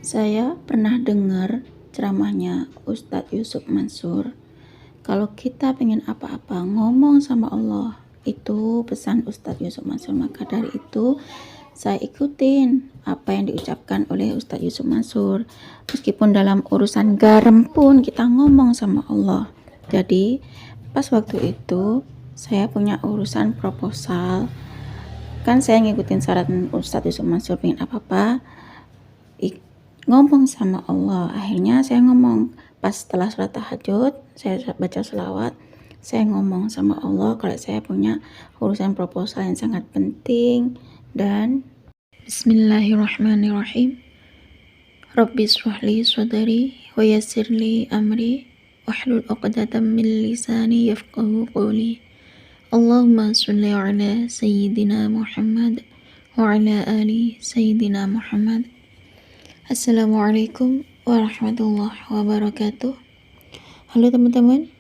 Saya pernah dengar ceramahnya Ustadz Yusuf Mansur. Kalau kita pengen apa-apa, ngomong sama Allah. Itu pesan Ustadz Yusuf Mansur. Maka dari itu, saya ikutin apa yang diucapkan oleh Ustadz Yusuf Mansur. Meskipun dalam urusan garam pun kita ngomong sama Allah. Jadi, pas waktu itu, saya punya urusan proposal. Kan saya ngikutin syarat Ustadz Yusuf Mansur, pengen apa-apa, ngomong sama Allah. Akhirnya saya ngomong pas setelah sholat tahajud, saya baca selawat, saya ngomong sama Allah kalau saya punya urusan proposal yang sangat penting. Dan Bismillahirrahmanirrahim. Rabbi shrahli sadri wa yassirli amri wahlul 'uqdatam min lisani yafqahu qawli. Allahumma sholli ala sayyidina Muhammad wa ala ali sayyidina Muhammad. Assalamualaikum warahmatullahi wabarakatuh. Halo teman-teman,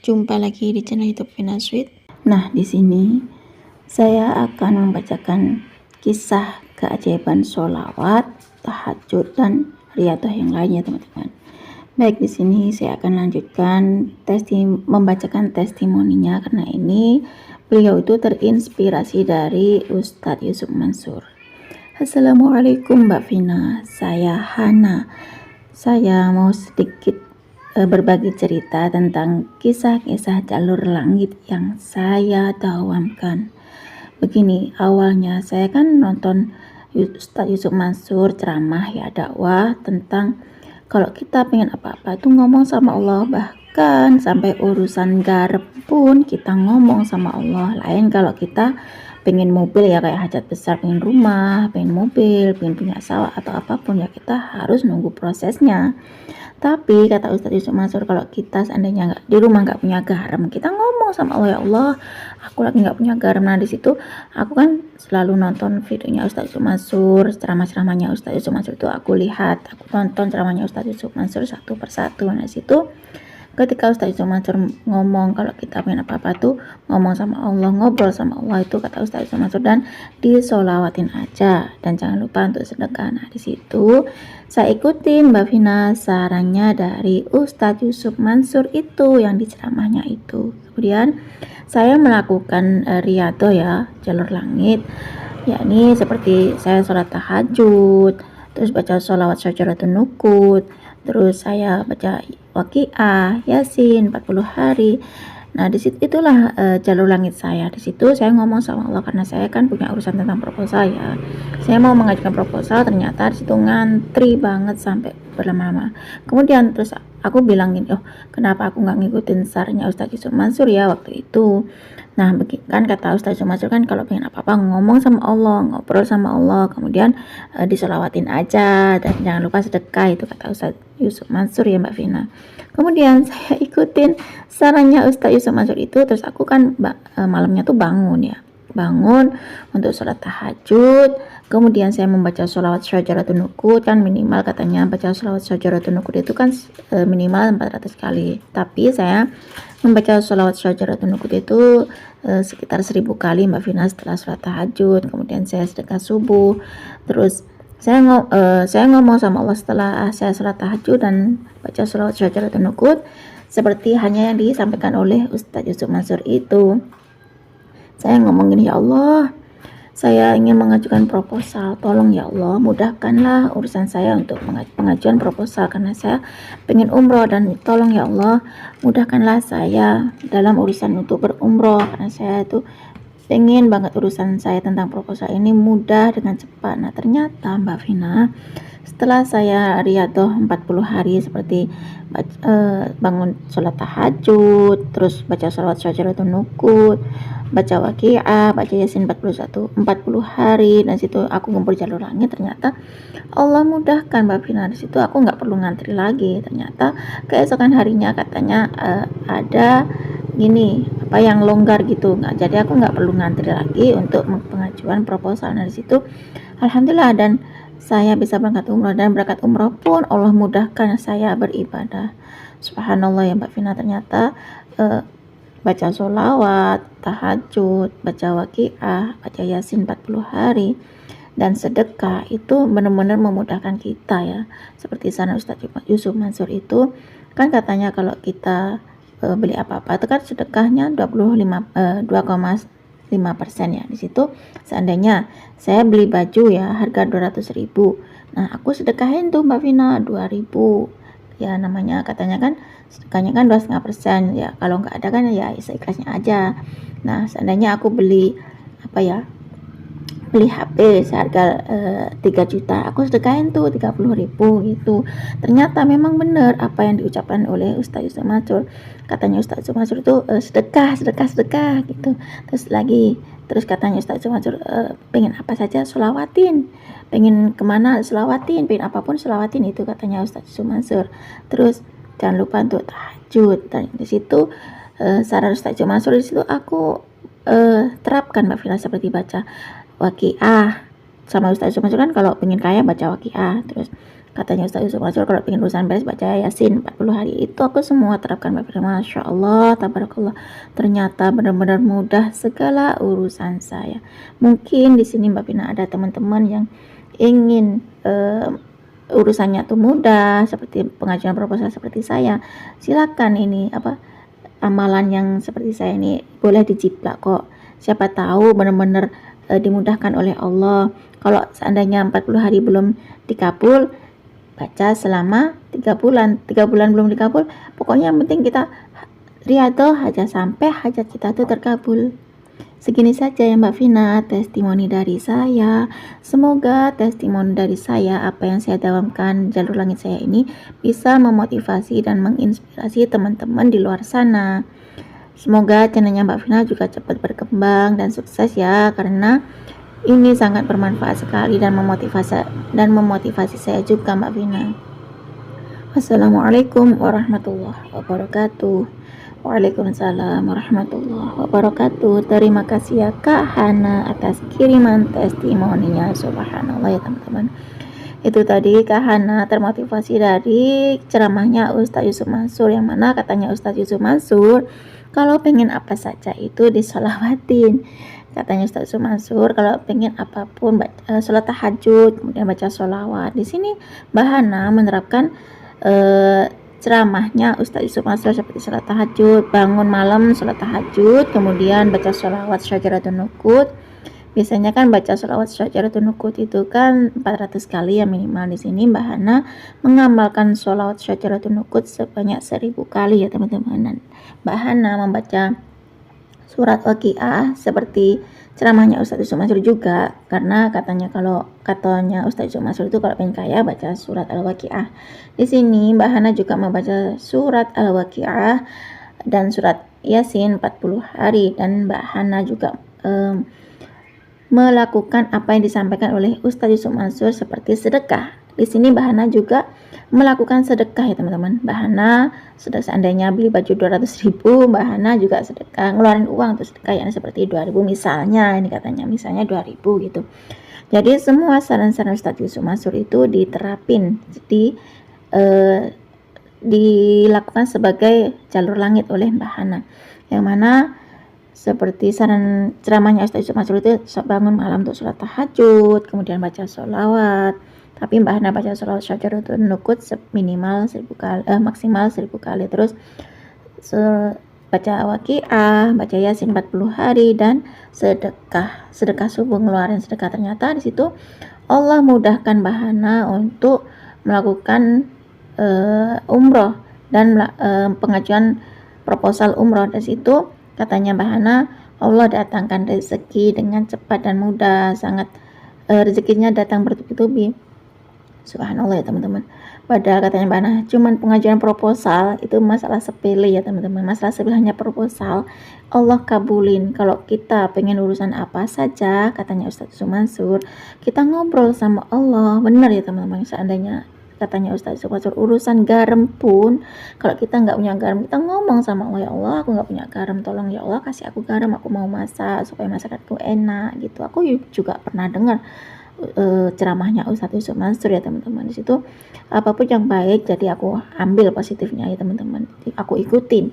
jumpa lagi di channel YouTube Vina Sweet. Nah, di sini saya akan membacakan kisah keajaiban sholawat, tahajud, dan riyadhah yang lainnya, teman-teman. Baik, di sini saya akan lanjutkan membacakan testimoninya karena ini beliau itu terinspirasi dari Ustadz Yusuf Mansur. Assalamualaikum Mbak Vina, saya Hana. Saya mau sedikit berbagi cerita tentang kisah-kisah jalur langit yang saya dawamkan. Begini, awalnya saya kan nonton Ustadz Yusuf Mansur ceramah ya, dakwah tentang kalau kita pengen apa-apa itu ngomong sama Allah, bahkan sampai urusan garam pun kita ngomong sama Allah. Lain kalau kita pengen mobil ya, kayak hajat besar, pengen rumah, pengen mobil, pengen punya sawah atau apapun ya, kita harus nunggu prosesnya. Tapi kata Ustadz Yusuf Mansur, kalau kita seandainya di rumah nggak punya garam, kita ngomong sama Allah, ya Allah, aku lagi nggak punya garam. Nah di situ aku kan selalu nonton videonya Ustadz Yusuf Mansur, ceramah-ceramahnya Ustadz Yusuf Mansur itu aku lihat, aku tonton ceramahnya Ustadz Yusuf Mansur satu persatu. Nah di situ ketika Ustadz Yusuf Mansur ngomong kalau kita pengen apa-apa tuh ngomong sama Allah, ngobrol sama Allah, itu kata Ustadz Yusuf Mansur, dan disolawatin aja dan jangan lupa untuk sedekah. Nah di situ saya ikutin Mbak Vina sarannya dari Ustadz Yusuf Mansur itu yang di ceramahnya itu. Kemudian saya melakukan riyadhah ya, jalur langit, yakni seperti saya sholat tahajud, terus baca sholawat syajaratun nukut, terus saya baca Waqiah, Yasin 40 hari. Nah, di situ itulah jalur langit saya. Di situ saya ngomong sama Allah karena saya kan punya urusan tentang proposal ya. Saya mau mengajukan proposal, ternyata di situ ngantri banget sampai berlama-lama. Kemudian terus aku bilang gini, oh kenapa aku nggak ngikutin sarannya Ustadz Yusuf Mansur ya waktu itu. Nah, kan kata Ustadz Yusuf Mansur kan kalau pengen apa-apa ngomong sama Allah, ngobrol sama Allah, kemudian disolawatin aja dan jangan lupa sedekah, itu kata Ustadz Yusuf Mansur ya Mbak Vina. Kemudian saya ikutin sarannya Ustadz Yusuf Mansur itu, terus aku kan malamnya tuh bangun untuk sholat tahajud. Kemudian saya membaca sholawat syajaratun nukut, kan minimal katanya baca sholawat syajaratun nukut itu kan minimal 400 kali. Tapi saya membaca sholawat syajaratun nukut itu sekitar 1000 kali Mbak Vina setelah sholat tahajud. Kemudian saya sedekah subuh. Terus saya ngomong sama Allah setelah saya sholat tahajud dan baca sholawat syajaratun nukut seperti hanya yang disampaikan oleh Ustadz Yusuf Mansur itu. Saya ngomong gini, ya Allah, saya ingin mengajukan proposal, tolong ya Allah mudahkanlah urusan saya untuk pengajuan proposal karena saya pengen umroh, dan tolong ya Allah mudahkanlah saya dalam urusan untuk berumroh karena saya tuh pengen banget urusan saya tentang proposal ini mudah dengan cepat. Nah ternyata Mbak Vina, setelah saya riyadhah 40 hari seperti bangun sholat tahajud, terus baca sholawat syajaratun nukut, baca Waqiah, baca Yasin 40 hari, dan situ aku ngumpul jalur langit. Ternyata Allah mudahkan Mbak Vina, di situ aku nggak perlu ngantri lagi. Ternyata keesokan harinya katanya ada gini apa yang longgar gitu, nggak, jadi aku nggak perlu ngantri lagi untuk pengajuan proposal. Nah di situ alhamdulillah, dan saya bisa berangkat umroh, dan berangkat umroh pun Allah mudahkan saya beribadah. Subhanallah ya Mbak Vina, ternyata baca sholawat, tahajud, baca Waqiah, baca Yasin 40 hari, dan sedekah itu benar-benar memudahkan kita ya. Seperti sana Ustaz Yusuf Mansur itu kan katanya kalau kita beli apa-apa itu kan sedekahnya 2,5% ya. Di situ seandainya saya beli baju ya harga 200.000, nah aku sedekahin tuh Mbak Vina 2.000 ya, namanya katanya kan sedekahnya kan 2,5% ya, kalau nggak ada kan ya seikhlasnya aja. Nah seandainya aku beli HP seharga 3 juta, aku sedekahin tuh 30.000 gitu. Ternyata memang benar apa yang diucapkan oleh Ustaz Yusuf Mansur. Katanya Ustaz Yusuf Mansur itu sedekah gitu. Terus katanya Ustaz Yusuf Mansur pengen apa saja solawatin, pengen kemana solawatin, pengen apapun solawatin, itu katanya Ustaz Yusuf Mansur. Terus jangan lupa untuk tahajud. Dan di situ saran Ustaz Yusuf Mansur, di situ aku terapkan Mbak Vina, seperti baca Waqiah sama Ustaz Yusuf Mansur kan kalau pengen kaya baca Waqiah, terus katanya Ustaz Yusuf Mansur kalau pengen urusan beres baca Yasin 40 hari. Itu aku semua terapkan Mbak Firman. Masya Allah, tabarakallah, ternyata benar-benar mudah segala urusan saya. Mungkin di sini Mbak Firman ada teman-teman yang ingin urusannya tuh mudah seperti pengajuan proposal seperti saya. Silakan, ini amalan yang seperti saya ini boleh dijiplak kok. Siapa tahu benar-benar dimudahkan oleh Allah. Kalau seandainya 40 hari belum dikabul, baca selama 3 bulan belum dikabul, pokoknya yang penting kita riyadhah aja sampai hajat kita tuh terkabul. Segini saja ya Mbak Vina testimoni dari saya. Semoga testimoni dari saya, apa yang saya dawamkan jalur langit saya ini, bisa memotivasi dan menginspirasi teman-teman di luar sana. Semoga channelnya Mbak Vina juga cepat berkembang dan sukses ya, karena ini sangat bermanfaat sekali dan memotivasi saya juga Mbak Vina. Wassalamualaikum warahmatullahi wabarakatuh. Waalaikumsalam warahmatullahi wabarakatuh. Terima kasih ya Kak Hana atas kiriman testimoninya. Subhanallah ya teman-teman. Itu tadi Kak Hana termotivasi dari ceramahnya Ustaz Yusuf Mansur, yang mana katanya Ustaz Yusuf Mansur kalau pengen apa saja itu disolawatin. Katanya Ustaz Yusuf Mansur kalau pengen apapun sholat tahajud, kemudian baca sholawat. Di sini Mbak Hana menerapkan ceramahnya Ustaz Yusuf Mansur seperti sholat tahajud, bangun malam sholat tahajud, kemudian baca sholawat Syajaratul Nuqut. Biasanya kan baca sholawat Syajaratul Nuqut itu kan 400 kali ya minimal. Di sini Mbak Hana mengamalkan sholawat Syajaratul Nuqut sebanyak 1000 kali ya teman-teman. Dan Mbak Hana membaca surat Waqiah seperti ceramahnya Ustaz Yusuf Mansur juga, karena katanya Ustaz Yusuf Mansur itu kalau pengen kaya baca surat Al-Waqiah. Di sini Mbak Hana juga membaca surat Al-Waqiah dan surat Yasin 40 hari, dan Mbak Hana juga melakukan apa yang disampaikan oleh Ustaz Yusuf Mansur seperti sedekah. Di sini Mbak Hana juga melakukan sedekah ya teman-teman. Mbak Hana sudah seandainya beli baju 200.000, Mbak Hana juga sedekah, ngeluarin uang untuk sedekah yang seperti 2.000 misalnya, ini katanya misalnya 2.000 gitu. Jadi semua saran-saran Ustaz Yusuf Mansur itu diterapin, jadi dilakukan sebagai jalur langit oleh Mbak Hana, yang mana seperti saran ceramahnya Ustaz Yusuf Mansur itu bangun malam untuk sholat tahajud, kemudian baca sholawat. Tapi Mbak Hana baca sholawat Syajaratul Nuqut minimal 1000 kali, maksimal 1000 kali. Terus baca Waqiah, baca Yasin 40 hari, dan sedekah subuh, ngeluarin sedekah. Ternyata di situ Allah mudahkan Mbak Hana untuk melakukan umroh dan pengajuan proposal umroh. Dari situ katanya Mbak Hana, Allah datangkan rezeki dengan cepat dan mudah, sangat rezekinya datang bertubi-tubi. Subhanallah ya teman-teman. Padahal katanya Mbak Hana cuman pengajuan proposal itu masalah sepele ya teman-teman. Masalah sepele hanya proposal, Allah kabulin. Kalau kita pengen urusan apa saja, katanya Ustaz Yusuf Mansur, kita ngobrol sama Allah. Benar ya teman-teman. Seandainya katanya Ustaz Yusuf Mansur urusan garam pun, kalau kita nggak punya garam, kita ngomong sama Allah, ya Allah aku nggak punya garam, tolong ya Allah kasih aku garam, aku mau masak supaya masakanku enak gitu. Aku juga pernah dengar ceramahnya Ustaz Yusuf Mansur ya teman-teman. Di situ apapun yang baik, jadi aku ambil positifnya ya teman-teman, aku ikutin.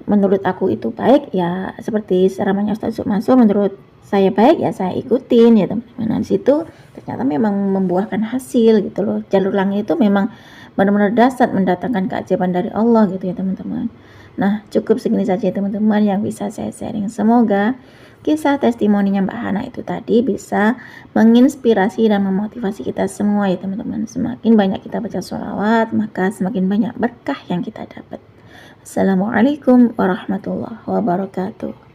Menurut aku itu baik ya, seperti ceramahnya Ustaz Yusuf Mansur, menurut saya baik ya saya ikutin ya teman-teman. Nah, di situ ternyata memang membuahkan hasil gitu loh. Jalur langit itu memang benar-benar dasar mendatangkan keajaiban dari Allah gitu ya teman-teman. Nah, cukup segini saja ya teman-teman yang bisa saya sharing. Semoga kisah testimoninya Mbak Hana itu tadi bisa menginspirasi dan memotivasi kita semua ya teman-teman. Semakin banyak kita baca sholawat, maka semakin banyak berkah yang kita dapat. Assalamualaikum warahmatullahi wabarakatuh.